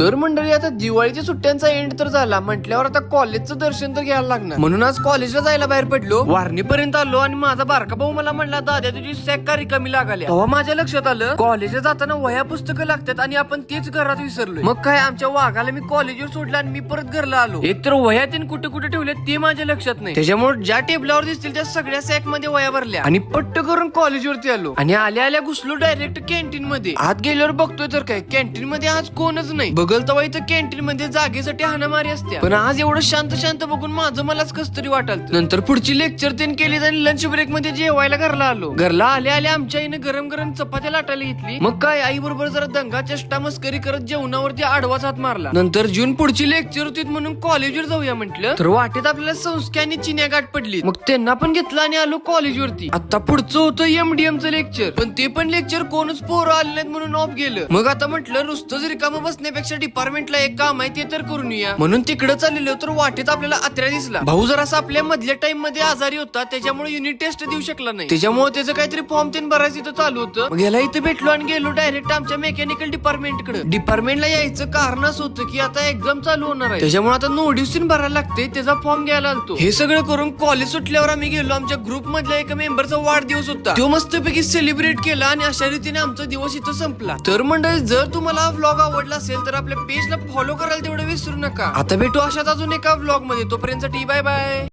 तर मंडळी आता दिवाळीच्या सुट्ट्यांचा एंड तर झाला म्हटल्यावर आता कॉलेजचं दर्शन तर घ्यायला लागणार, म्हणून आज कॉलेजला जायला बाहेर पडलो. वारणीपर्यंत आलो आणि माझा बारका भाऊ मला म्हणला, दादा तुझी सॅक का रिकामी लागली. तेव्हा माझ्या लक्षात आलं कॉलेजला जाताना वह्या पुस्तकं लागतात आणि आपण तेच घरात विसरलोय. मग काय आमच्या वाघाला मी कॉलेजवर सोडला आणि मी परत घरला आलो. एक तर वह्या तीन कुठे कुठे ठेवले ते माझ्या लक्षात नाही, त्याच्यामुळे ज्या टेबलावर दिसतील त्या सगळ्या सॅक मध्ये वह्या भरल्या आणि पट्ट करून कॉलेजवरती आलो आणि आल्या आल्या घुसलो डायरेक्ट कॅन्टीन मध्ये. आत गेल्यावर बघतोय तर काय कॅन्टीन मध्ये आज कोणच नाही. बघल तेव्हा इथं कॅन्टीन मध्ये जागेसाठी हाणामारी असते, पण आज एवढं शांत शांत बघून माझं मलाच कस तरी वाटलं. नंतर पुढची लेक्चर तीन केली आणि लंच ब्रेक मध्ये जेवायला घरला आलो. घरला आल्या आल्या आमच्या आईने गरम गरम चपात्या लाटायला घेतली. मग काय आई बरोबर जरा दंगा चेष्टा मस्करी करत जेवणावरती आडवाच हात मारला. नंतर जून पुढची लेक्चर होती म्हणून कॉलेजवर जाऊया म्हटलं, तर वाटेत आपल्याला संस्कार आणि चिन्या गाठ पडली. मग त्यांना पण घेतलं आणि आलो कॉलेजवरती. आता पुढचं होतं MDM चं लेक्चर, पण ते पण लेक्चर कोणच पोरं आले नाहीत म्हणून ऑफ गेलं. मग आता म्हटलं नुसतं रिकामं बसण्यापेक्षा डिपार्टमेंटला एक काम आहे ते तर करून येऊया म्हणून तिकडे चाललेलो. तर वाटेत आपल्याला आत्र्या दिसला. भाऊ जरासा आपल्या मधल्या टाइम मध्ये आजारी होता, त्याच्यामुळे युनिट टेस्ट देऊ शकला नाही, त्याच्यामुळे त्याचं काहीतरी फॉर्म तीन भरायचं इथं चालू होतं. मग याला इथं भेटलो आणि गेलो डायरेक्ट आमच्या मेकॅनिकल डिपार्टमेंटकडे. डिपार्टमेंटला यायचं कारण असं होतं की आता एक्झाम चालू होणार आहे, त्याच्यामुळे आता नोटीस भरायला लागते, त्याचा फॉर्म घ्यायला आलतो. हे सगळं करून कॉलेज सुटल्यावर आम्ही गेलो. आमच्या ग्रुप मधल्या एका मेंबरचा वाढदिवस होता, तो मस्तपैकी सेलिब्रेट केला आणि अशा रीतीने आमचा दिवस इथं संपला. तर मंडळी जर तुम्हाला हा व्लॉग आवडला असेल तर आपल्या पेजला फॉलो करायला तेवढं विसरू नका. आता भेटू अशाच अजून एका व्लॉग मध्ये, तोपर्यंत बाय बाय.